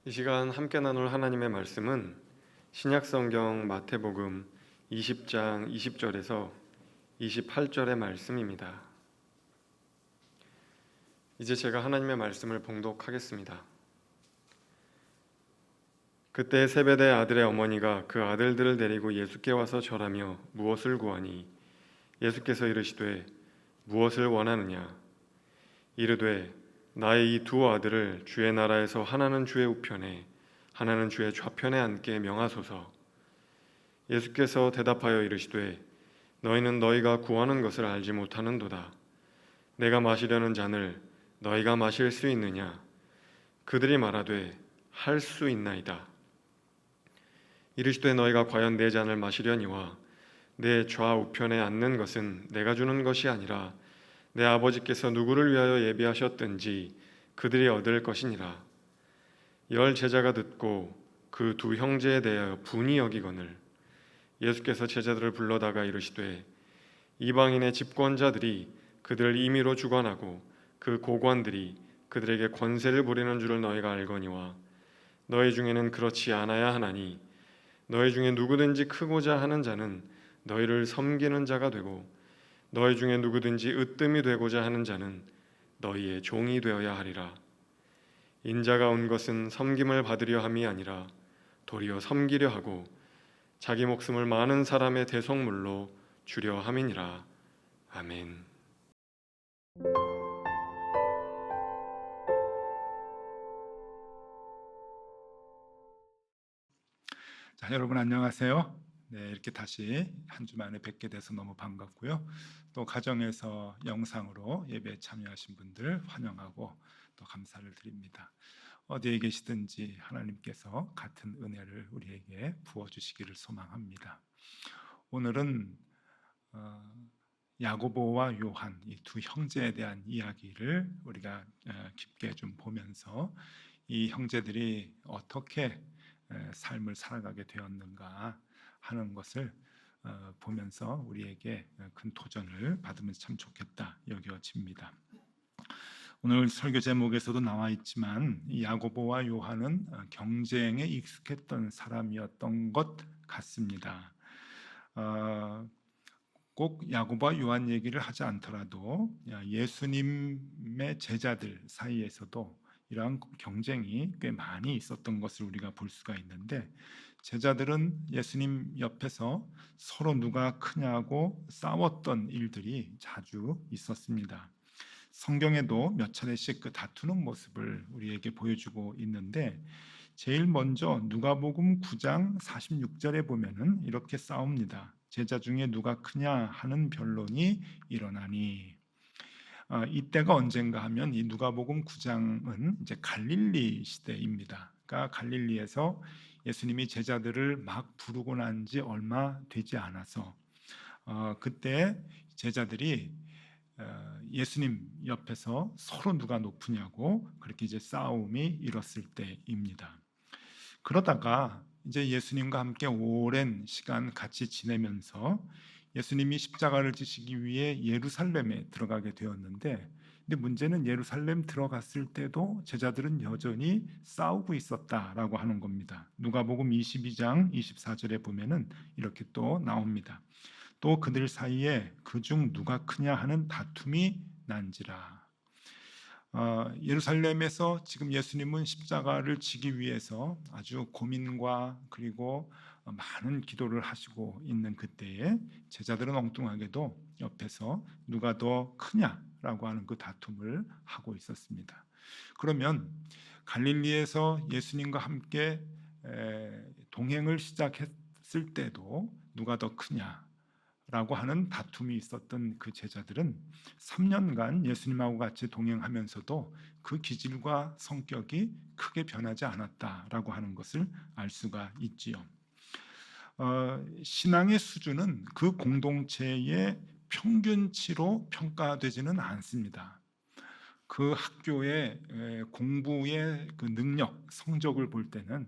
이 시간 함께 나눌 하나님의 말씀은 신약성경 마태복음 20장 20절에서 28절의 말씀입니다. 이제 제가 하나님의 말씀을 봉독하겠습니다. 그때 세베대 아들의 어머니가 그 아들들을 데리고 예수께 와서 절하며 무엇을 구하니 예수께서 이르시되 무엇을 원하느냐 이르되 나의 이 두 아들을 주의 나라에서 하나는 주의 우편에 하나는 주의 좌편에 앉게 명하소서. 예수께서 대답하여 이르시되 너희는 너희가 구하는 것을 알지 못하는도다. 내가 마시려는 잔을 너희가 마실 수 있느냐? 그들이 말하되 할 수 있나이다. 이르시되 너희가 과연 내 잔을 마시려니와 내 좌우편에 앉는 것은 내가 주는 것이 아니라 내 아버지께서 누구를 위하여 예비하셨든지 그들이 얻을 것이니라. 열 제자가 듣고 그 두 형제에 대하여 분이 여기거늘 예수께서 제자들을 불러다가 이르시되 이방인의 집권자들이 그들을 임의로 주관하고 그 고관들이 그들에게 권세를 부리는 줄을 너희가 알거니와 너희 중에는 그렇지 않아야 하나니 너희 중에 누구든지 크고자 하는 자는 너희를 섬기는 자가 되고 너희 중에 누구든지 으뜸이 되고자 하는 자는 너희의 종이 되어야 하리라. 인자가 온 것은 섬김을 받으려 함이 아니라 도리어 섬기려 하고 자기 목숨을 많은 사람의 대속물로 주려 함이니라. 아멘. 자, 여러분 안녕하세요. 네, 이렇게 다시 한 주 만에 뵙게 돼서 너무 반갑고요. 또 가정에서 영상으로 예배에 참여하신 분들 환영하고 또 감사를 드립니다. 어디에 계시든지 하나님께서 같은 은혜를 우리에게 부어주시기를 소망합니다. 오늘은 야고보와 요한 이 두 형제에 대한 이야기를 우리가 깊게 좀 보면서 이 형제들이 어떻게 삶을 살아가게 되었는가 하는 것을 보면서 우리에게 큰 도전을 받으면 참 좋겠다 여겨집니다. 오늘 설교 제목에서도 나와 있지만 이 야고보와 요한은 경쟁에 익숙했던 사람이었던 것 같습니다. 꼭 야고보와 요한 얘기를 하지 않더라도 예수님의 제자들 사이에서도 이러한 경쟁이 꽤 많이 있었던 것을 우리가 볼 수가 있는데, 제자들은 예수님 옆에서 서로 누가 크냐고 싸웠던 일들이 자주 있었습니다. 성경에도 몇 차례씩 그 다투는 모습을 우리에게 보여주고 있는데, 제일 먼저 누가복음 9장 46절에 보면은 이렇게 싸웁니다. 제자 중에 누가 크냐 하는 변론이 일어나니. 이때가 언젠가 하면 이 누가복음 9장은 이제 갈릴리 시대입니다. 그러니까 갈릴리에서 예수님이 제자들을 막 부르고 난 지 얼마 되지 않아서 그때 제자들이 예수님 옆에서 서로 누가 높으냐고 그렇게 이제 싸움이 일었을 때입니다. 그러다가 이제 예수님과 함께 오랜 시간 같이 지내면서 예수님이 십자가를 지시기 위해 예루살렘에 들어가게 되었는데, 근데 문제는 예루살렘 들어갔을 때도 제자들은 여전히 싸우고 있었다라고 하는 겁니다. 누가복음 22장 24절에 보면은 이렇게 또 나옵니다. 또 그들 사이에 그중 누가 크냐 하는 다툼이 난지라. 예루살렘에서 지금 예수님은 십자가를 지기 위해서 아주 고민과 그리고 많은 기도를 하시고 있는 그때에 제자들은 엉뚱하게도 옆에서 누가 더 크냐라고 하는 그 다툼을 하고 있었습니다. 그러면 갈릴리에서 예수님과 함께 동행을 시작했을 때도 누가 더 크냐 라고 하는 다툼이 있었던 그 제자들은 3년간 예수님하고 같이 동행하면서도 그 기질과 성격이 크게 변하지 않았다라고 하는 것을 알 수가 있지요. 신앙의 수준은 그 공동체의 평균치로 평가되지는 않습니다. 그 학교의 공부의 그 능력, 성적을 볼 때는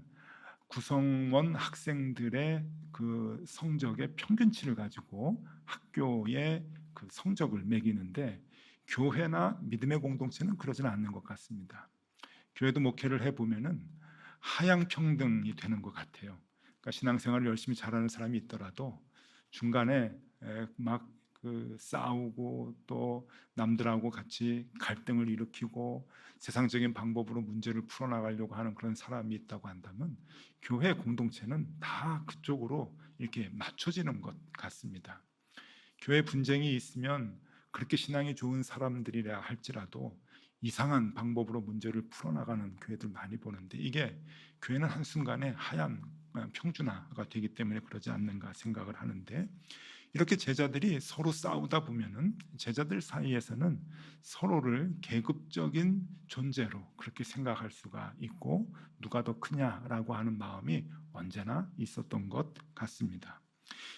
구성원 학생들의 그 성적의 평균치를 가지고 학교의 그 성적을 매기는데, 교회나 믿음의 공동체는 그러지는 않는 것 같습니다. 교회도 목회를 해보면은 하향 평등이 되는 것 같아요. 그러니까 신앙생활을 열심히 잘하는 사람이 있더라도 중간에 막 싸우고 또 남들하고 같이 갈등을 일으키고 세상적인 방법으로 문제를 풀어나가려고 하는 그런 사람이 있다고 한다면 교회 공동체는 다 그쪽으로 이렇게 맞춰지는 것 같습니다. 교회 분쟁이 있으면 그렇게 신앙이 좋은 사람들이라 할지라도 이상한 방법으로 문제를 풀어나가는 교회들 많이 보는데 이게 교회는 한순간에 하얀 평준화가 되기 때문에 그러지 않는가 생각을 하는데 이렇게 제자들이 서로 싸우다 보면은 제자들 사이에서는 서로를 계급적인 존재로 그렇게 생각할 수가 있고 누가 더 크냐라고 하는 마음이 언제나 있었던 것 같습니다.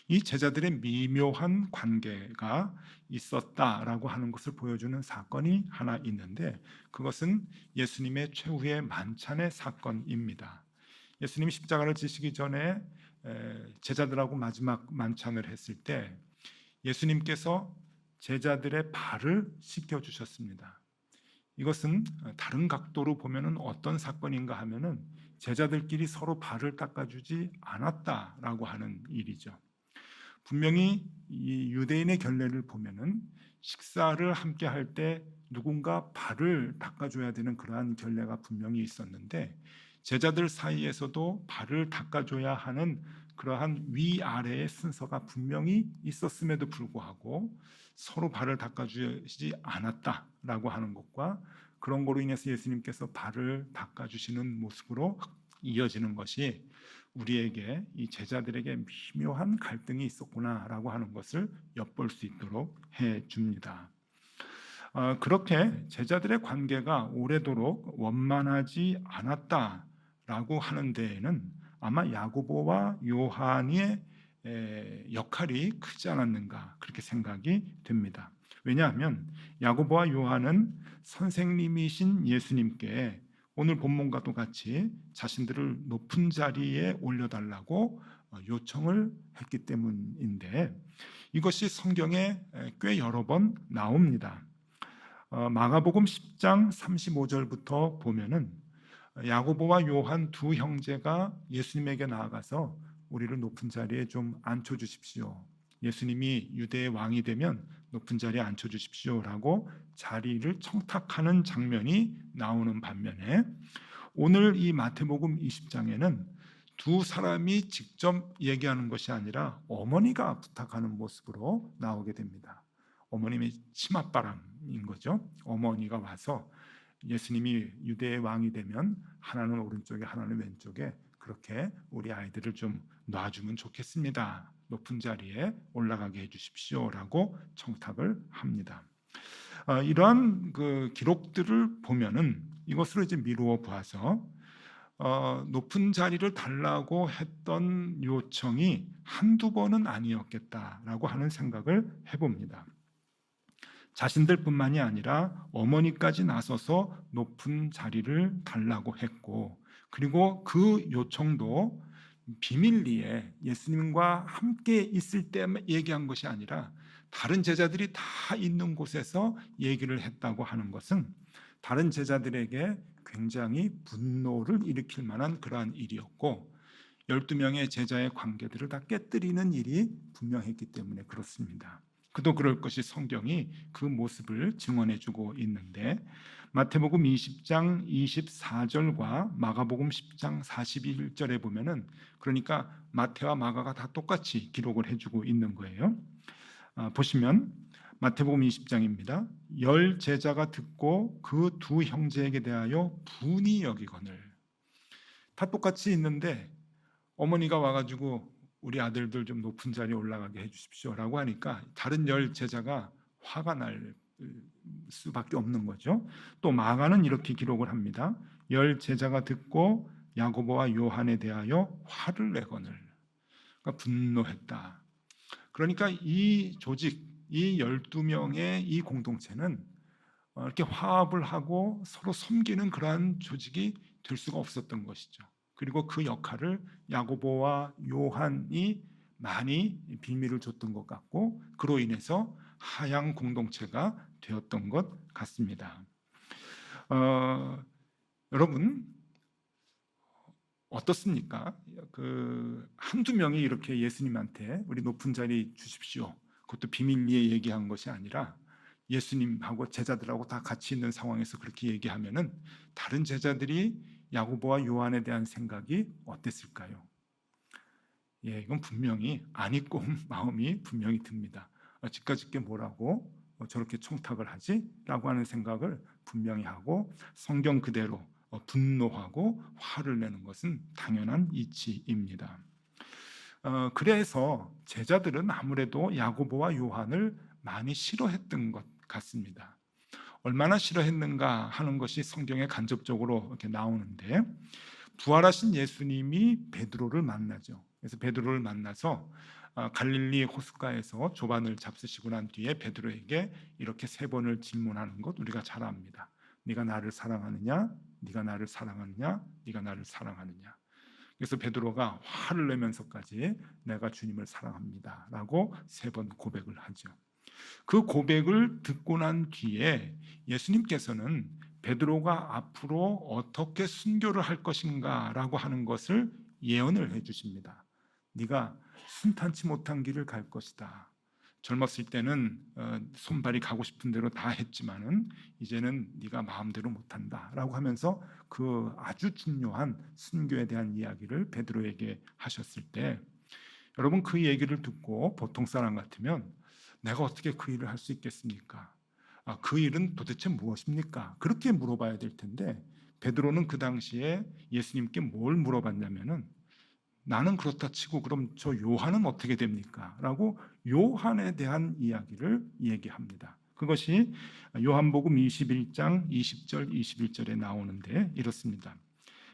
이 제자들의 미묘한 관계가 있었다라고 하는 것을 보여주는 사건이 하나 있는데 그것은 예수님의 최후의 만찬의 사건입니다. 예수님이 십자가를 지시기 전에 제자들하고 마지막 만찬을 했을 때 예수님께서 제자들의 발을 씻겨 주셨습니다. 이것은 다른 각도로 보면은 어떤 사건인가 하면은 제자들끼리 서로 발을 닦아주지 않았다라고 하는 일이죠. 분명히 이 유대인의 결례를 보면은 식사를 함께 할 때 누군가 발을 닦아줘야 되는 그러한 결례가 분명히 있었는데 제자들 사이에서도 발을 닦아줘야 하는 그러한 위아래의 순서가 분명히 있었음에도 불구하고 서로 발을 닦아주지 않았다라고 하는 것과 그런 거로 인해서 예수님께서 발을 닦아주시는 모습으로 이어지는 것이 우리에게 이 제자들에게 미묘한 갈등이 있었구나라고 하는 것을 엿볼 수 있도록 해줍니다. 그렇게 제자들의 관계가 오래도록 원만하지 않았다라고 하는 데에는 아마 야고보와 요한의 역할이 크지 않았는가 그렇게 생각이 됩니다. 왜냐하면 야고보와 요한은 선생님이신 예수님께 오늘 본문과도 같이 자신들을 높은 자리에 올려달라고 요청을 했기 때문인데 이것이 성경에 꽤 여러 번 나옵니다. 마가복음 10장 35절부터 보면은 야고보와 요한 두 형제가 예수님에게 나아가서 우리를 높은 자리에 좀 앉혀 주십시오. 예수님이 유대의 왕이 되면 높은 자리에 앉혀 주십시오라고 자리를 청탁하는 장면이 나오는 반면에 오늘 이 마태복음 20장에는 두 사람이 직접 얘기하는 것이 아니라 어머니가 부탁하는 모습으로 나오게 됩니다. 어머님의 치맛바람인 거죠. 어머니가 와서 예수님이 유대의 왕이 되면 하나는 오른쪽에 하나는 왼쪽에 그렇게 우리 아이들을 좀 놔주면 좋겠습니다. 높은 자리에 올라가게 해주십시오라고 청탁을 합니다. 이러한 그 기록들을 보면은 이것으로 이제 미루어 보아서 높은 자리를 달라고 했던 요청이 한두 번은 아니었겠다라고 하는 생각을 해봅니다. 자신들뿐만이 아니라 어머니까지 나서서 높은 자리를 달라고 했고 그리고 그 요청도 비밀리에 예수님과 함께 있을 때 얘기한 것이 아니라 다른 제자들이 다 있는 곳에서 얘기를 했다고 하는 것은 다른 제자들에게 굉장히 분노를 일으킬 만한 그러한 일이었고 12명의 제자의 관계들을 다 깨뜨리는 일이 분명했기 때문에 그렇습니다. 그도 그럴 것이 성경이 그 모습을 증언해주고 있는데 마태복음 20장 24절과 마가복음 10장 41절에 보면은 그러니까 마태와 마가가 다 똑같이 기록을 해주고 있는 거예요. 보시면 마태복음 20장입니다. 10 제자가 듣고 그 두 형제에게 대하여 분이 여기거늘 다 똑같이 있는데 어머니가 와가지고 우리 아들들 좀 높은 자리에 올라가게 해주십시오라고 하니까 다른 10 제자가 화가 날 수밖에 없는 거죠. 또 마가는 이렇게 기록을 합니다. 10 제자가 듣고 야고보와 요한에 대하여 화를 내거늘 그러니까 분노했다. 그러니까 이 조직, 이 12명의 이 공동체는 이렇게 화합을 하고 서로 섬기는 그러한 조직이 될 수가 없었던 것이죠. 그리고 그 역할을 야고보와 요한이 많이 빌미를 줬던 것 같고 그로 인해서 하향 공동체가 되었던 것 같습니다. 여러분 어떻습니까? 한두 명이 이렇게 예수님한테 우리 높은 자리 주십시오. 그것도 비밀리에 얘기한 것이 아니라 예수님하고 제자들하고 다 같이 있는 상황에서 그렇게 얘기하면은 다른 제자들이 야고보와 요한에 대한 생각이 어땠을까요? 예, 이건 분명히 안 입고 온 마음이 분명히 듭니다. 집까짓게 뭐라고 저렇게 청탁을 하지? 라고 하는 생각을 분명히 하고 성경 그대로 분노하고 화를 내는 것은 당연한 이치입니다. 그래서 제자들은 아무래도 야고보와 요한을 많이 싫어했던 것 같습니다. 얼마나 싫어했는가 하는 것이 성경에 간접적으로 이렇게 나오는데 부활하신 예수님이 베드로를 만나죠. 그래서 베드로를 만나서 갈릴리 호숫가에서 조반을 잡수시고 난 뒤에 베드로에게 이렇게 3번을 질문하는 것 우리가 잘 압니다. 네가 나를 사랑하느냐? 네가 나를 사랑하느냐? 네가 나를 사랑하느냐? 그래서 베드로가 화를 내면서까지 내가 주님을 사랑합니다 라고 3번 고백을 하죠. 그 고백을 듣고 난 뒤에 예수님께서는 베드로가 앞으로 어떻게 순교를 할 것인가 라고 하는 것을 예언을 해 주십니다. 네가 순탄치 못한 길을 갈 것이다. 젊었을 때는 손발이 가고 싶은 대로 다 했지만은 이제는 네가 마음대로 못한다 라고 하면서 그 아주 중요한 순교에 대한 이야기를 베드로에게 하셨을 때 여러분 그 얘기를 듣고 보통 사람 같으면 내가 어떻게 그 일을 할 수 있겠습니까? 그 일은 도대체 무엇입니까? 그렇게 물어봐야 될 텐데 베드로는 그 당시에 예수님께 뭘 물어봤냐면은 나는 그렇다 치고 그럼 저 요한은 어떻게 됩니까? 라고 요한에 대한 이야기를 얘기합니다. 그것이 요한복음 21장 20절 21절에 나오는데 이렇습니다.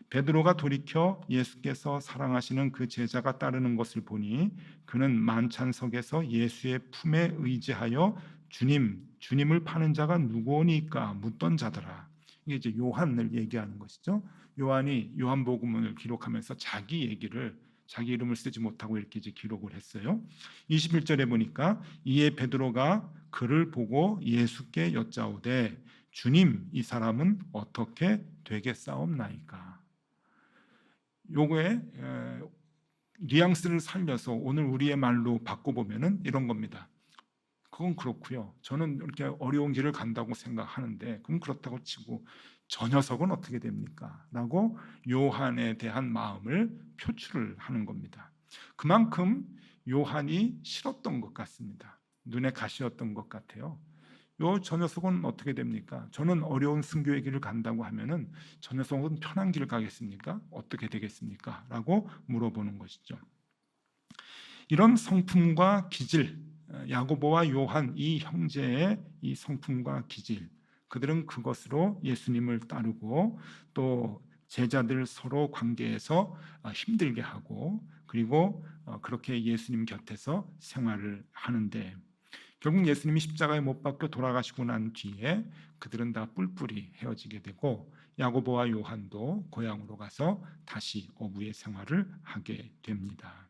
베드로가 돌이켜 예수께서 사랑하시는 그 제자가 따르는 것을 보니 그는 만찬석에서 예수의 품에 의지하여 주님을 파는 자가 누구오니까 묻던 자더라. 이게 이제 요한을 얘기하는 것이죠. 요한이 요한복음을 기록하면서 자기 이름을 쓰지 못하고 이렇게 이제 기록을 했어요. 21절에 보니까 이에 베드로가 그를 보고 예수께 여짜오되 주님 이 사람은 어떻게 되겠사옵나이까. 요거에 뉘앙스를 살려서 오늘 우리의 말로 바꿔보면은 이런 겁니다. 그건 그렇고요. 저는 이렇게 어려운 길을 간다고 생각하는데 그럼 그렇다고 치고 저 녀석은 어떻게 됩니까? 라고 요한에 대한 마음을 표출을 하는 겁니다. 그만큼 요한이 싫었던 것 같습니다. 눈에 가시였던 것 같아요. 저 녀석은 어떻게 됩니까? 저는 어려운 순교의 길을 간다고 하면은 저 녀석은 편한 길을 가겠습니까? 어떻게 되겠습니까? 라고 물어보는 것이죠. 이런 성품과 기질, 야고보와 요한 이 형제의 이 성품과 기질, 그들은 그것으로 예수님을 따르고 또 제자들 서로 관계에서 힘들게 하고 그리고 그렇게 예수님 곁에서 생활을 하는데 결국 예수님이 십자가에 못 박혀 돌아가시고 난 뒤에 그들은 다 뿔뿔이 헤어지게 되고 야고보와 요한도 고향으로 가서 다시 어부의 생활을 하게 됩니다.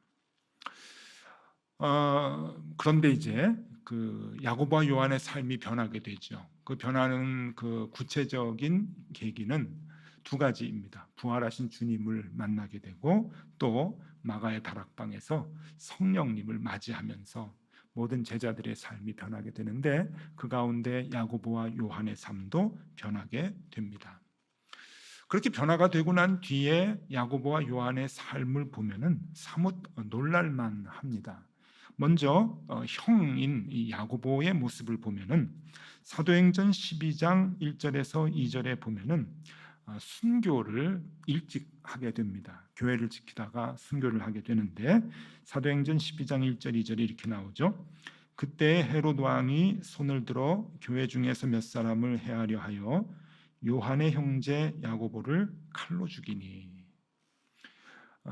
그런데 이제 그 야고보와 요한의 삶이 변하게 되죠. 그 변하는 그 구체적인 계기는 2가지입니다. 부활하신 주님을 만나게 되고 또 마가의 다락방에서 성령님을 맞이하면서 모든 제자들의 삶이 변하게 되는데 그 가운데 야고보와 요한의 삶도 변하게 됩니다. 그렇게 변화가 되고 난 뒤에 야고보와 요한의 삶을 보면은 사뭇 놀랄만 합니다. 먼저 형인 이 야고보의 모습을 보면은 사도행전 12장 1절에서 2절에 보면은 순교를 일찍 하게 됩니다. 교회를 지키다가 순교를 하게 되는데 사도행전 12장 1절 2절에 이렇게 나오죠. 그때 헤롯 왕이 손을 들어 교회 중에서 몇 사람을 해하려 하여 요한의 형제 야고보를 칼로 죽이니.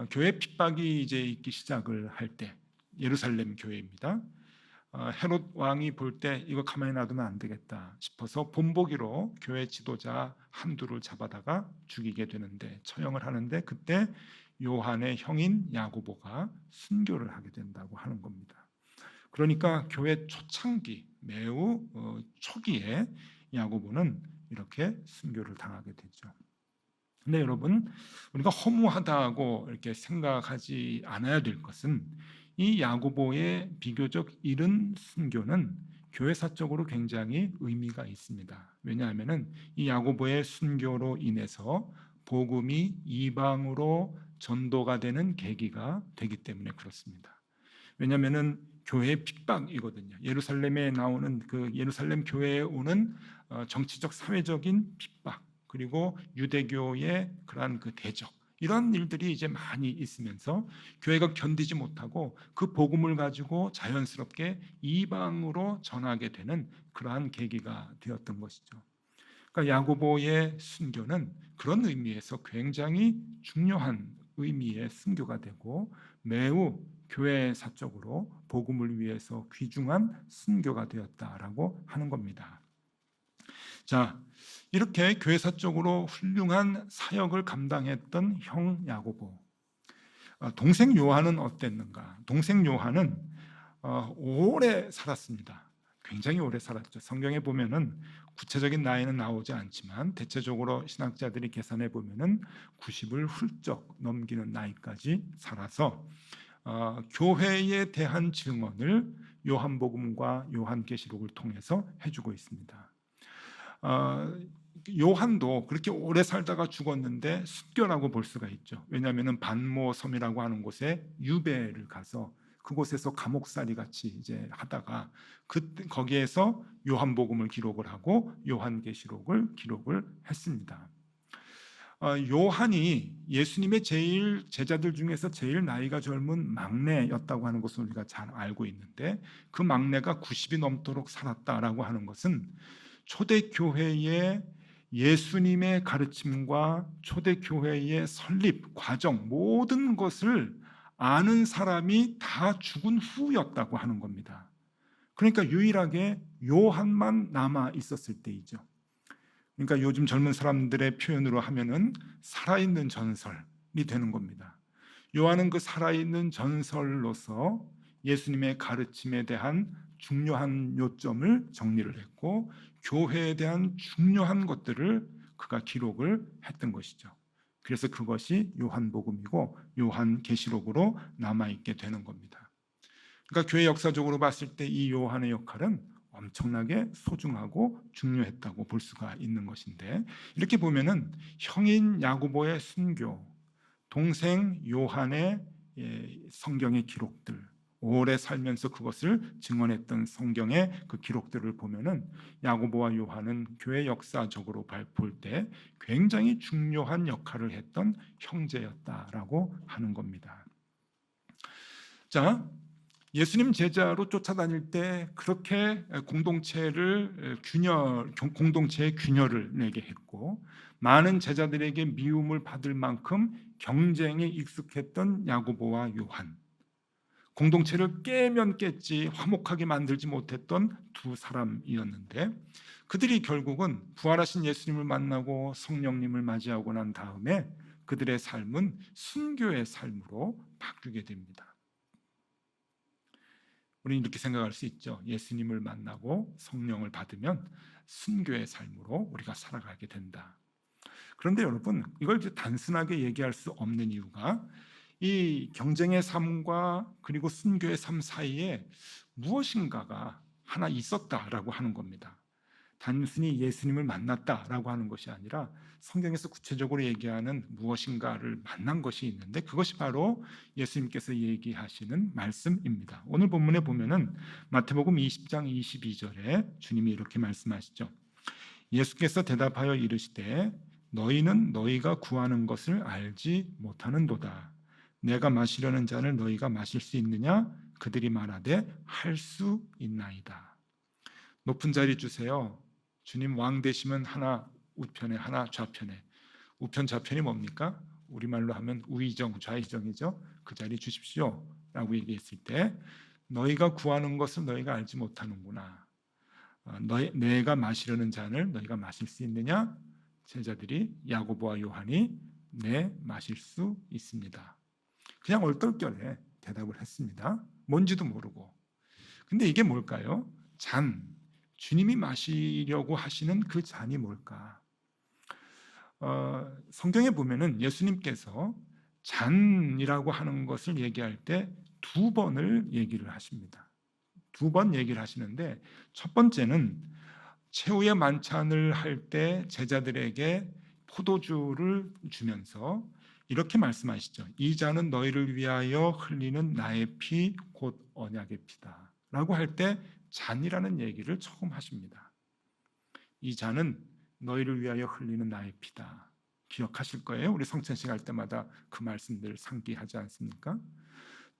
교회 핍박이 이제 있기 시작을 할 때 예루살렘 교회입니다. 헤롯 왕이 볼 때 이거 가만히 놔두면 안 되겠다 싶어서 본보기로 교회 지도자 한두를 잡아다가 죽이게 되는데 처형을 하는데 그때 요한의 형인 야고보가 순교를 하게 된다고 하는 겁니다. 그러니까 교회 초창기 매우 초기에 야고보는 이렇게 순교를 당하게 되죠. 근데 여러분, 우리가 허무하다고 이렇게 생각하지 않아야 될 것은 이 야고보의 비교적 이른 순교는 교회사적으로 굉장히 의미가 있습니다. 왜냐하면은 이 야고보의 순교로 인해서 복음이 이방으로 전도가 되는 계기가 되기 때문에 그렇습니다. 왜냐하면은 교회의 핍박이거든요. 예루살렘에 나오는 그 예루살렘 교회에 오는 정치적 사회적인 핍박, 그리고 유대교의 그러한 그 대적, 이런 일들이 이제 많이 있으면서 교회가 견디지 못하고 그 복음을 가지고 자연스럽게 이방으로 전하게 되는 그러한 계기가 되었던 것이죠. 그러니까 야고보의 순교는 그런 의미에서 굉장히 중요한 의미의 순교가 되고 매우 교회사적으로 복음을 위해서 귀중한 순교가 되었다라고 하는 겁니다. 자, 이렇게 교회사적으로 훌륭한 사역을 감당했던 형 야고보, 동생 요한은 어땠는가? 동생 요한은 오래 살았습니다. 굉장히 오래 살았죠. 성경에 보면은 구체적인 나이는 나오지 않지만 대체적으로 신학자들이 계산해 보면은 90을 훌쩍 넘기는 나이까지 살아서 교회에 대한 증언을 요한복음과 요한계시록을 통해서 해주고 있습니다. 요한도 그렇게 오래 살다가 죽었는데 순교라고 볼 수가 있죠. 왜냐하면 반모섬이라고 하는 곳에 유배를 가서 그곳에서 감옥살이 같이 이제 하다가 거기에서 요한복음을 기록을 하고 요한계시록을 기록을 했습니다. 요한이 예수님의 제자들 중에서 제일 나이가 젊은 막내였다고 하는 것을 우리가 잘 알고 있는데, 그 막내가 90이 넘도록 살았다라고 하는 것은 초대교회의 예수님의 가르침과 초대교회의 설립 과정, 모든 것을 아는 사람이 다 죽은 후였다고 하는 겁니다. 그러니까 유일하게 요한만 남아 있었을 때이죠. 그러니까 요즘 젊은 사람들의 표현으로 하면은 살아있는 전설이 되는 겁니다. 요한은 그 살아있는 전설로서 예수님의 가르침에 대한 중요한 요점을 정리를 했고, 교회에 대한 중요한 것들을 그가 기록을 했던 것이죠. 그래서 그것이 요한복음이고 요한계시록으로 남아있게 되는 겁니다. 그러니까 교회 역사적으로 봤을 때 이 요한의 역할은 엄청나게 소중하고 중요했다고 볼 수가 있는 것인데, 이렇게 보면은 형인 야고보의 순교, 동생 요한의 성경의 기록들, 오래 살면서 그것을 증언했던 성경의 그 기록들을 보면은 야고보와 요한은 교회 역사적으로 볼 때 굉장히 중요한 역할을 했던 형제였다라고 하는 겁니다. 자, 예수님 제자로 쫓아다닐 때 그렇게 공동체의 균열을 내게 했고, 많은 제자들에게 미움을 받을 만큼 경쟁에 익숙했던 야고보와 요한, 공동체를 깨면 깼지 화목하게 만들지 못했던 두 사람이었는데, 그들이 결국은 부활하신 예수님을 만나고 성령님을 맞이하고 난 다음에 그들의 삶은 순교의 삶으로 바뀌게 됩니다. 우리는 이렇게 생각할 수 있죠. 예수님을 만나고 성령을 받으면 순교의 삶으로 우리가 살아가게 된다. 그런데 여러분, 이걸 이제 단순하게 얘기할 수 없는 이유가 이 경쟁의 삶과 그리고 순교의 삶 사이에 무엇인가가 하나 있었다라고 하는 겁니다. 단순히 예수님을 만났다라고 하는 것이 아니라 성경에서 구체적으로 얘기하는 무엇인가를 만난 것이 있는데, 그것이 바로 예수님께서 얘기하시는 말씀입니다. 오늘 본문에 보면은 마태복음 20장 22절에 주님이 이렇게 말씀하시죠. 예수께서 대답하여 이르시되 너희는 너희가 구하는 것을 알지 못하는도다. 내가 마시려는 잔을 너희가 마실 수 있느냐? 그들이 말하되 할 수 있나이다. 높은 자리 주세요. 주님 왕 되시면 하나 우편에 하나 좌편에. 우편 좌편이 뭡니까? 우리말로 하면 우의정 좌의정이죠. 그 자리 주십시오 라고 얘기했을 때, 너희가 구하는 것을 너희가 알지 못하는구나. 내가 마시려는 잔을 너희가 마실 수 있느냐? 제자들이 야고보와 요한이 네, 마실 수 있습니다. 그냥 얼떨결에 대답을 했습니다. 뭔지도 모르고. 근데 이게 뭘까요? 잔. 주님이 마시려고 하시는 그 잔이 뭘까? 성경에 보면은 예수님께서 잔이라고 하는 것을 얘기할 때 두 번을 얘기를 하십니다. 두 번 얘기를 하시는데, 첫 번째는 최후의 만찬을 할 때 제자들에게 포도주를 주면서 이렇게 말씀하시죠. 이 잔은 너희를 위하여 흘리는 나의 피 곧 언약의 피다 라고 할 때 잔이라는 얘기를 처음 하십니다. 이 잔은 너희를 위하여 흘리는 나의 피다. 기억하실 거예요. 우리 성찬식 할 때마다 그 말씀들 상기하지 않습니까?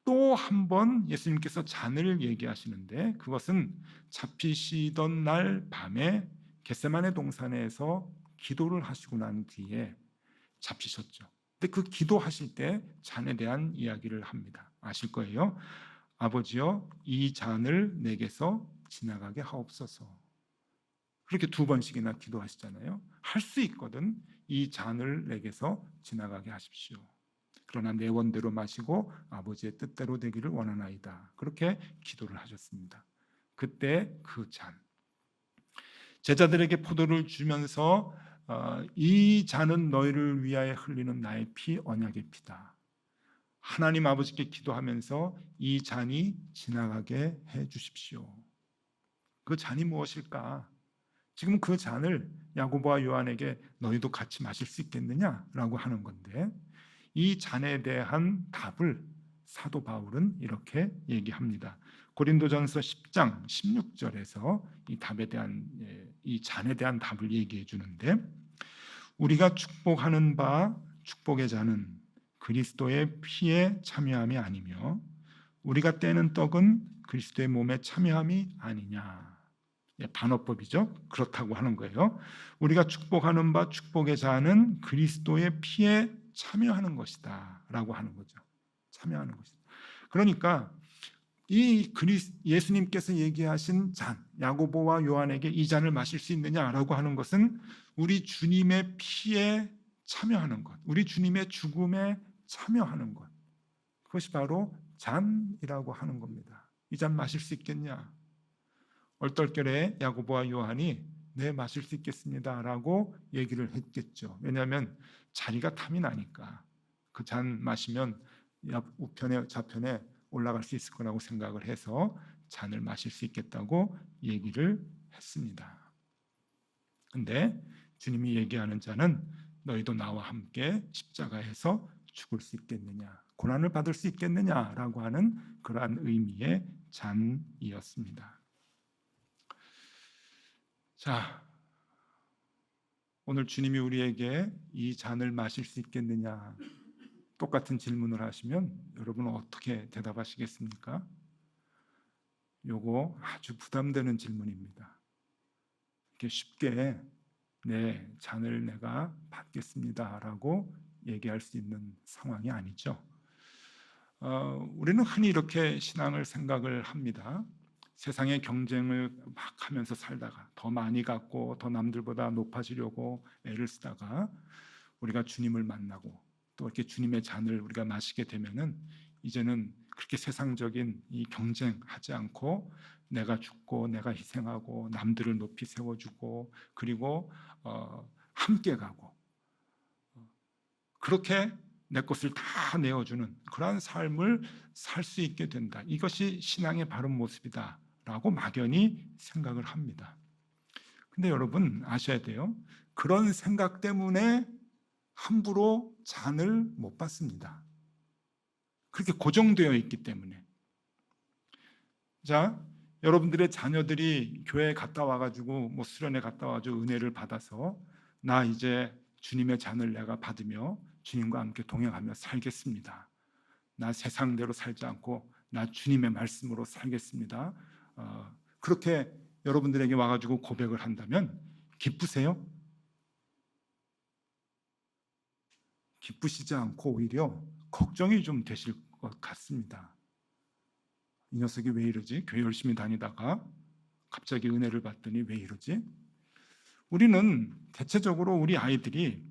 또 한 번 예수님께서 잔을 얘기하시는데, 그것은 잡히시던 날 밤에 겟세마네 동산에서 기도를 하시고 난 뒤에 잡히셨죠. 근데 그 기도하실 때 잔에 대한 이야기를 합니다. 아실 거예요. 아버지여, 이 잔을 내게서 지나가게 하옵소서. 그렇게 두 번씩이나 기도하시잖아요. 할 수 있거든. 이 잔을 내게서 지나가게 하십시오. 그러나 내 원대로 마시고 아버지의 뜻대로 되기를 원하나이다. 그렇게 기도를 하셨습니다. 그때 그 잔, 제자들에게 포도를 주면서 이 잔은 너희를 위하여 흘리는 나의 피, 언약의 피다. 하나님 아버지께 기도하면서 이 잔이 지나가게 해 주십시오. 그 잔이 무엇일까? 지금 그 잔을 야고보와 요한에게 너희도 같이 마실 수 있겠느냐라고 하는 건데, 이 잔에 대한 답을 사도 바울은 이렇게 얘기합니다. 고린도전서 10장 16절에서 이 답에 대한, 이 잔에 대한 답을 얘기해 주는데, 우리가 축복하는 바 축복의 잔은 그리스도의 피에 참여함이 아니며 우리가 떼는 떡은 그리스도의 몸에 참여함이 아니냐. 반어법이죠. 그렇다고 하는 거예요. 우리가 축복하는 바 축복의 잔은 그리스도의 피에 참여하는 것이다 라고 하는 거죠. 참여하는 것이다. 그러니까 이 예수님께서 얘기하신 잔, 야고보와 요한에게 이 잔을 마실 수 있느냐라고 하는 것은 우리 주님의 피에 참여하는 것, 우리 주님의 죽음에 참여하는 것, 그것이 바로 잔이라고 하는 겁니다. 이 잔 마실 수 있겠냐? 얼떨결에 야고보와 요한이 네, 마실 수 있겠습니다 라고 얘기를 했겠죠. 왜냐하면 자리가 탐이 나니까 그 잔 마시면 우편에 좌편에 올라갈 수 있을 거라고 생각을 해서 잔을 마실 수 있겠다고 얘기를 했습니다. 근데 주님이 얘기하는 잔은 너희도 나와 함께 십자가에서 죽을 수 있겠느냐, 고난을 받을 수 있겠느냐라고 하는 그러한 의미의 잔이었습니다. 자, 오늘 주님이 우리에게 이 잔을 마실 수 있겠느냐, 똑같은 질문을 하시면 여러분은 어떻게 대답하시겠습니까? 요거 아주 부담되는 질문입니다. 이렇게 쉽게 네, 잔을 내가 받겠습니다라고 얘기할 수 있는 상황이 아니죠. 우리는 흔히 이렇게 신앙을 생각을 합니다. 세상의 경쟁을 막 하면서 살다가 더 많이 갖고 더 남들보다 높아지려고 애를 쓰다가 우리가 주님을 만나고 또 이렇게 주님의 잔을 우리가 마시게 되면은 이제는 그렇게 세상적인 이 경쟁하지 않고 내가 죽고 내가 희생하고 남들을 높이 세워주고 그리고 함께 가고 그렇게 내 것을 다 내어주는 그러한 삶을 살 수 있게 된다. 이것이 신앙의 바른 모습이다라고 막연히 생각을 합니다. 근데 여러분 아셔야 돼요. 그런 생각 때문에 함부로 잔을 못 받습니다. 그렇게 고정되어 있기 때문에. 자, 여러분들의 자녀들이 교회에 갔다 와가지고 뭐 수련회 갔다 와가지고 은혜를 받아서 나 이제 주님의 잔을 내가 받으며 주님과 함께 동행하며 살겠습니다. 나 세상대로 살지 않고 나 주님의 말씀으로 살겠습니다. 그렇게 여러분들에게 와가지고 고백을 한다면 기쁘세요? 기쁘시지 않고 오히려 걱정이 좀 되실 것 같습니다. 이 녀석이 왜 이러지? 교회 열심히 다니다가 갑자기 은혜를 받더니 왜 이러지? 우리는 대체적으로 우리 아이들이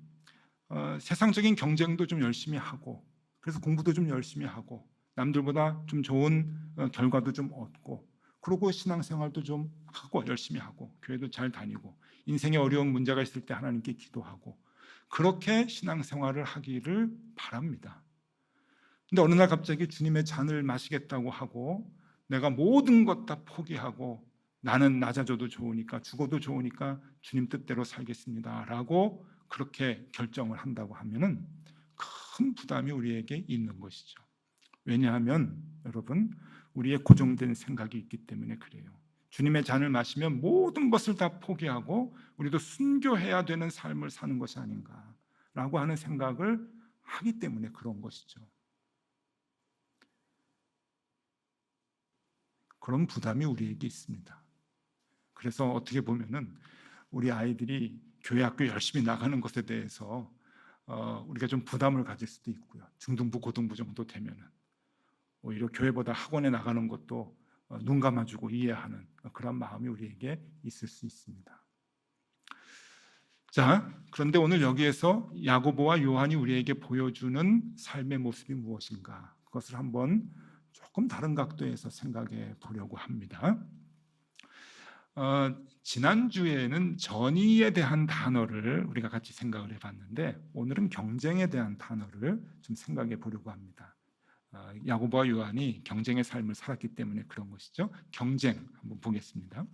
세상적인 경쟁도 좀 열심히 하고 그래서 공부도 좀 열심히 하고 남들보다 좀 좋은 결과도 좀 얻고 그러고 신앙생활도 좀 하고 열심히 하고 교회도 잘 다니고 인생에 어려운 문제가 있을 때 하나님께 기도하고 그렇게 신앙생활을 하기를 바랍니다. 근데 어느 날 갑자기 주님의 잔을 마시겠다고 하고 내가 모든 것 다 포기하고 나는 낮아져도 좋으니까 죽어도 좋으니까 주님 뜻대로 살겠습니다 라고 그렇게 결정을 한다고 하면은 큰 부담이 우리에게 있는 것이죠. 왜냐하면 여러분, 우리의 고정된 생각이 있기 때문에 그래요. 주님의 잔을 마시면 모든 것을 다 포기하고 우리도 순교해야 되는 삶을 사는 것이 아닌가라고 하는 생각을 하기 때문에 그런 것이죠. 그런 부담이 우리에게 있습니다. 그래서 어떻게 보면은 우리 아이들이 교회 학교 열심히 나가는 것에 대해서 우리가 좀 부담을 가질 수도 있고요. 중등부, 고등부 정도 되면은 오히려 교회보다 학원에 나가는 것도 눈 감아주고 이해하는 그런 마음이 우리에게 있을 수 있습니다. 자, 그런데 오늘 여기에서 야고보와 요한이 우리에게 보여주는 삶의 모습이 무엇인가? 그것을 한번 조금 다른 각도에서 생각해 보려고 합니다. 지난주에는 전의에 대한 단어를 우리가 같이 생각을 해봤는데 오늘은 경쟁에 대한 단어를 좀 생각해 보려고 합니다. 야고보와 요한이 경쟁의 삶을 살았기 때문에 그런 것이죠. 경쟁 한번 보겠습니다.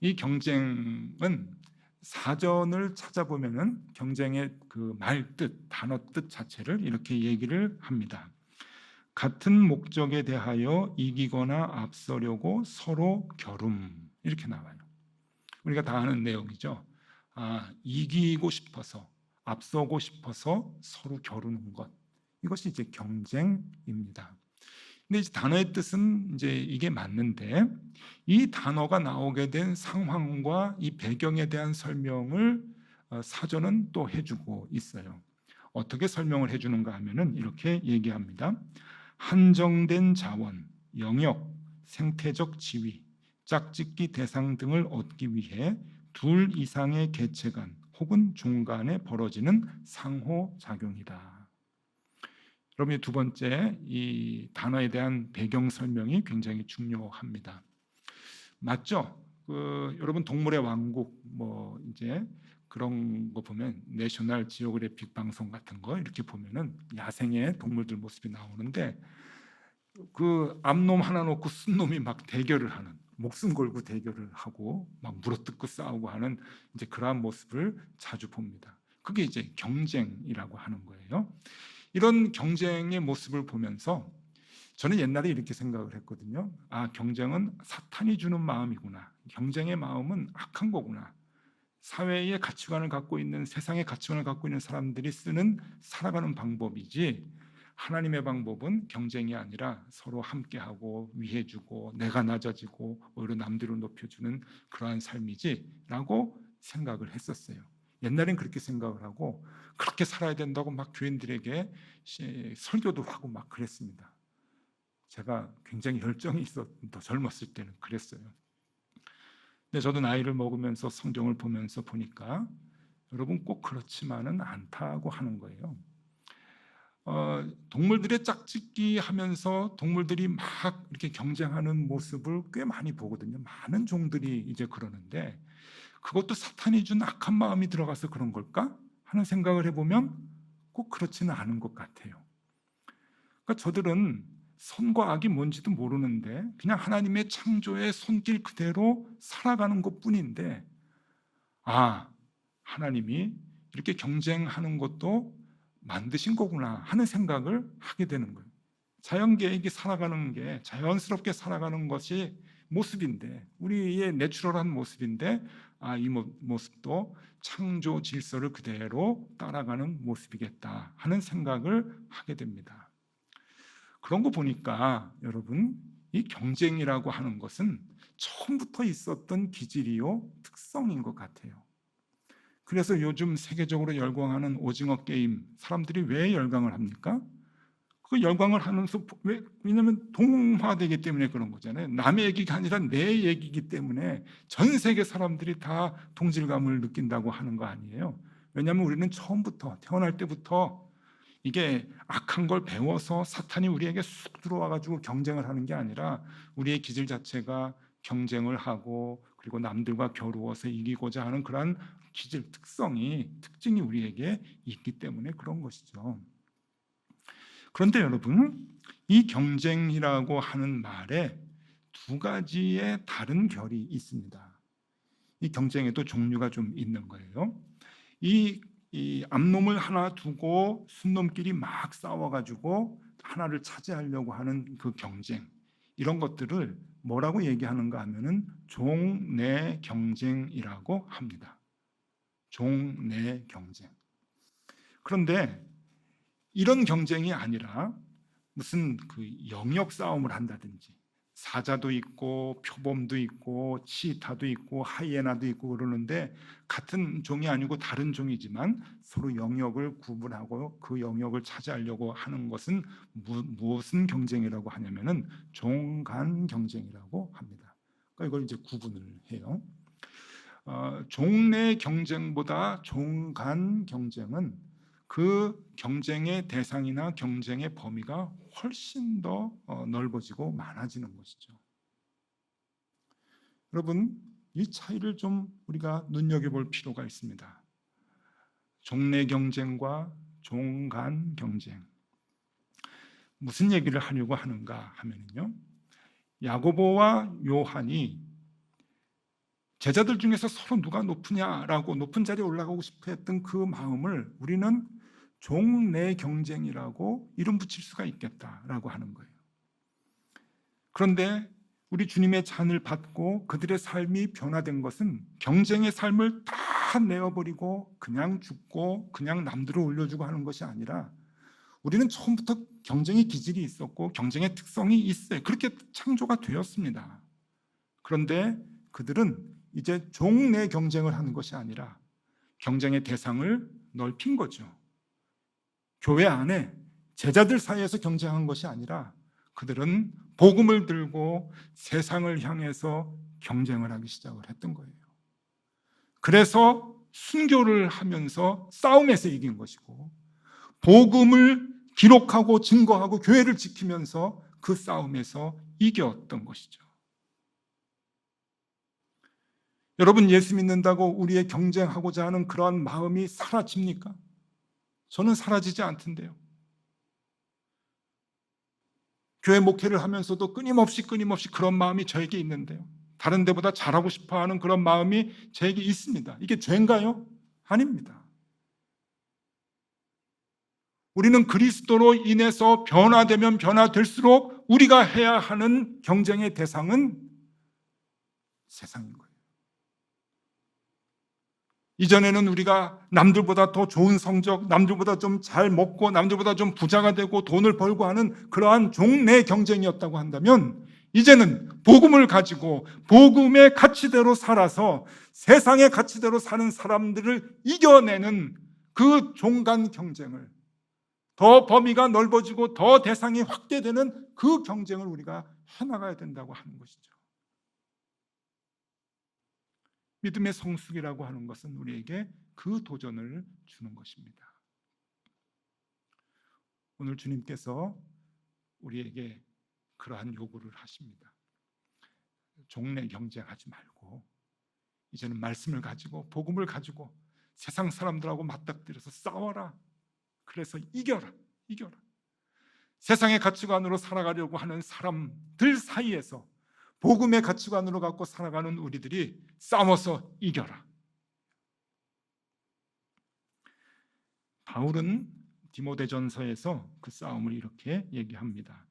이 경쟁은 사전을 찾아보면은 경쟁의 그 말뜻, 단어 뜻 자체를 이렇게 얘기를 합니다. 같은 목적에 대하여 이기거나 앞서려고 서로 겨룸, 이렇게 나와요. 우리가 다 아는 내용이죠. 이기고 싶어서, 앞서고 싶어서 서로 겨루는 것, 이것이 이제 경쟁입니다. 근데 이제 단어의 뜻은 이제 이게 맞는데 이 단어가 나오게 된 상황과 이 배경에 대한 설명을 사전은 또 해주고 있어요. 어떻게 설명을 해주는가 하면은 이렇게 얘기합니다. 한정된 자원, 영역, 생태적 지위, 짝짓기 대상 등을 얻기 위해 둘 이상의 개체 간 혹은 중간에 벌어지는 상호작용이다. 여러분, 두 번째 이 단어에 대한 배경 설명이 굉장히 중요합니다. 맞죠? 여러분 동물의 왕국 뭐 이제 그런 거 보면 내셔널 지오그래픽 방송 같은 거 이렇게 보면은 야생의 동물들 모습이 나오는데 그 암놈 하나 놓고 순놈이 막 대결을 하는, 목숨 걸고 대결을 하고 막 물어뜯고 싸우고 하는 이제 그러한 모습을 자주 봅니다. 그게 이제 경쟁이라고 하는 거예요. 이런 경쟁의 모습을 보면서 저는 옛날에 이렇게 생각을 했거든요. 경쟁은 사탄이 주는 마음이구나. 경쟁의 마음은 악한 거구나. 사회의 가치관을 갖고 있는, 세상의 가치관을 갖고 있는 사람들이 쓰는 살아가는 방법이지 하나님의 방법은 경쟁이 아니라 서로 함께하고 위해주고 내가 낮아지고 오히려 남들을 높여주는 그러한 삶이지라고 생각을 했었어요. 옛날엔 그렇게 생각을 하고 그렇게 살아야 된다고 막 교인들에게 설교도 하고 막 그랬습니다. 제가 굉장히 열정이 더 젊었을 때는 그랬어요. 근데 저도 나이를 먹으면서 성경을 보면서 보니까 여러분 꼭 그렇지만은 않다고 하는 거예요. 동물들의 짝짓기 하면서 동물들이 막 이렇게 경쟁하는 모습을 꽤 많이 보거든요. 많은 종들이 이제 그러는데 그것도 사탄이 준 악한 마음이 들어가서 그런 걸까 하는 생각을 해보면 꼭 그렇지는 않은 것 같아요. 그러니까 저들은 선과 악이 뭔지도 모르는데 그냥 하나님의 창조의 손길 그대로 살아가는 것뿐인데 하나님이 이렇게 경쟁하는 것도 만드신 거구나 하는 생각을 하게 되는 거예요. 자연계획이 살아가는 게 자연스럽게 살아가는 것이 모습인데 우리의 내추럴한 모습인데 이 모습도 창조 질서를 그대로 따라가는 모습이겠다 하는 생각을 하게 됩니다. 그런 거 보니까 여러분 이 경쟁이라고 하는 것은 처음부터 있었던 기질이요 특성인 것 같아요. 그래서 요즘 세계적으로 열광하는 오징어 게임 사람들이 왜 열광을 합니까? 그 열광을 하면서 왜냐하면 동화되기 때문에 그런 거잖아요. 남의 얘기가 아니라 내 얘기이기 때문에 전 세계 사람들이 다 동질감을 느낀다고 하는 거 아니에요. 왜냐하면 우리는 처음부터 태어날 때부터 이게 악한 걸 배워서 사탄이 우리에게 쑥 들어와가지고 경쟁을 하는 게 아니라 우리의 기질 자체가 경쟁을 하고 그리고 남들과 겨루어서 이기고자 하는 그러한 기질, 특징이 우리에게 있기 때문에 그런 것이죠. 그런데 여러분, 이 경쟁이라고 하는 말에 두 가지의 다른 결이 있습니다. 이 경쟁에도 종류가 좀 있는 거예요. 이 암놈을 하나 두고 순놈끼리 막 싸워가지고 하나를 차지하려고 하는 그 경쟁, 이런 것들을 뭐라고 얘기하는가 하면은 종내 경쟁이라고 합니다. 종내 경쟁. 그런데 이런 경쟁이 아니라 무슨 그 영역 싸움을 한다든지, 사자도 있고 표범도 있고 치타도 있고 하이에나도 있고 그러는데 같은 종이 아니고 다른 종이지만 서로 영역을 구분하고 그 영역을 차지하려고 하는 것은 무슨 경쟁이라고 하냐면은 종간 경쟁이라고 합니다. 그러니까 이걸 이제 구분을 해요. 종내 경쟁보다 종간 경쟁은 그 경쟁의 대상이나 경쟁의 범위가 훨씬 더 넓어지고 많아지는 것이죠. 여러분, 이 차이를 좀 우리가 눈여겨볼 필요가 있습니다. 종내 경쟁과 종간 경쟁. 무슨 얘기를 하려고 하는가 하면요, 야고보와 요한이 제자들 중에서 서로 누가 높으냐라고 높은 자리에 올라가고 싶어 했던 그 마음을 우리는 종내 경쟁이라고 이름 붙일 수가 있겠다라고 하는 거예요. 그런데 우리 주님의 잔을 받고 그들의 삶이 변화된 것은 경쟁의 삶을 다 내어버리고 그냥 죽고 그냥 남들을 올려주고 하는 것이 아니라 우리는 처음부터 경쟁의 기질이 있었고 경쟁의 특성이 있어요. 그렇게 창조가 되었습니다. 그런데 그들은 이제 종내 경쟁을 하는 것이 아니라 경쟁의 대상을 넓힌 거죠. 교회 안에 제자들 사이에서 경쟁한 것이 아니라 그들은 복음을 들고 세상을 향해서 경쟁을 하기 시작을 했던 거예요. 그래서 순교를 하면서 싸움에서 이긴 것이고 복음을 기록하고 증거하고 교회를 지키면서 그 싸움에서 이겼던 것이죠. 여러분, 예수 믿는다고 우리의 경쟁하고자 하는 그러한 마음이 사라집니까? 저는 사라지지 않던데요. 교회 목회를 하면서도 끊임없이 그런 마음이 저에게 있는데요. 다른 데보다 잘하고 싶어하는 그런 마음이 저에게 있습니다. 이게 죄인가요? 아닙니다. 우리는 그리스도로 인해서 변화되면 변화될수록 우리가 해야 하는 경쟁의 대상은 세상인 거예요. 이전에는 우리가 남들보다 더 좋은 성적, 남들보다 좀 잘 먹고 남들보다 좀 부자가 되고 돈을 벌고 하는 그러한 종내 경쟁이었다고 한다면 이제는 복음을 가지고 복음의 가치대로 살아서 세상의 가치대로 사는 사람들을 이겨내는 그 종간 경쟁을, 더 범위가 넓어지고 더 대상이 확대되는 그 경쟁을 우리가 해나가야 된다고 하는 것이죠. 믿음의 성숙이라고 하는 것은 우리에게 그 도전을 주는 것입니다. 오늘 주님께서 우리에게 그러한 요구를 하십니다. 종래 경쟁하지 말고 이제는 말씀을 가지고 복음을 가지고 세상 사람들하고 맞닥뜨려서 싸워라. 그래서 이겨라. 세상의 가치관으로 살아가려고 하는 사람들 사이에서 복음의 가치관으로 갖고 살아가는 우리들이 싸워서 이겨라. 바울은 디모데전서에서 그 싸움을 이렇게 얘기합니다.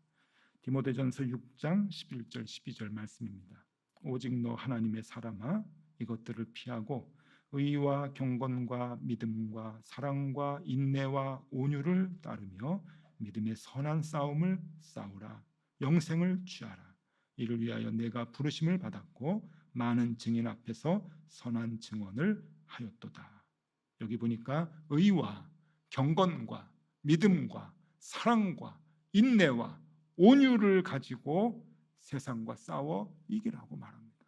디모데전서 6장 11절 12절 말씀입니다. 오직 너 하나님의 사람아 이것들을 피하고 의와 경건과 믿음과 사랑과 인내와 온유를 따르며 믿음의 선한 싸움을 싸우라. 영생을 취하라. 이를 위하여 내가 부르심을 받았고 많은 증인 앞에서 선한 증언을 하였도다. 여기 보니까 의와 경건과 믿음과 사랑과 인내와 온유를 가지고 세상과 싸워 이기라고 말합니다.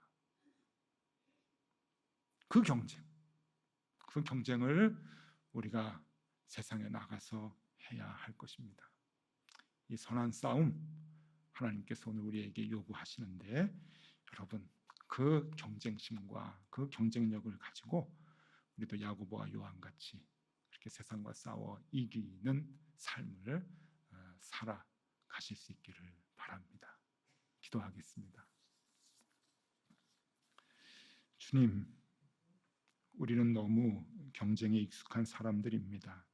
그 경쟁을 우리가 세상에 나가서 해야 할 것입니다. 이 선한 싸움 하나님께서 오늘 우리에게 요구하시는데 여러분 그 경쟁심과 그 경쟁력을 가지고 우리도 야고보와 요한같이 그렇게 세상과 싸워 이기는 삶을 살아가실 수 있기를 바랍니다. 기도하겠습니다. 주님, 우리는 너무 경쟁에 익숙한 사람들입니다.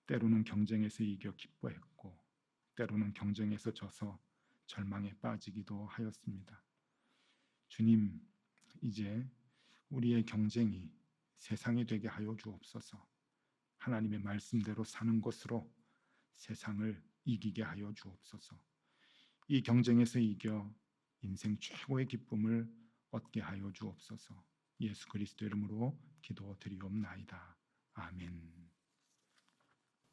때로는 경쟁에서 이겨 기뻐했고 때로는 경쟁에서 져서 절망에 빠지기도 하였습니다. 주님, 이제 우리의 경쟁이 세상이 되게 하여 주옵소서. 하나님의 말씀대로 사는 것으로 세상을 이기게 하여 주옵소서. 이 경쟁에서 이겨 인생 최고의 기쁨을 얻게 하여 주옵소서. 예수 그리스도 이름으로 기도드리옵나이다. 아멘.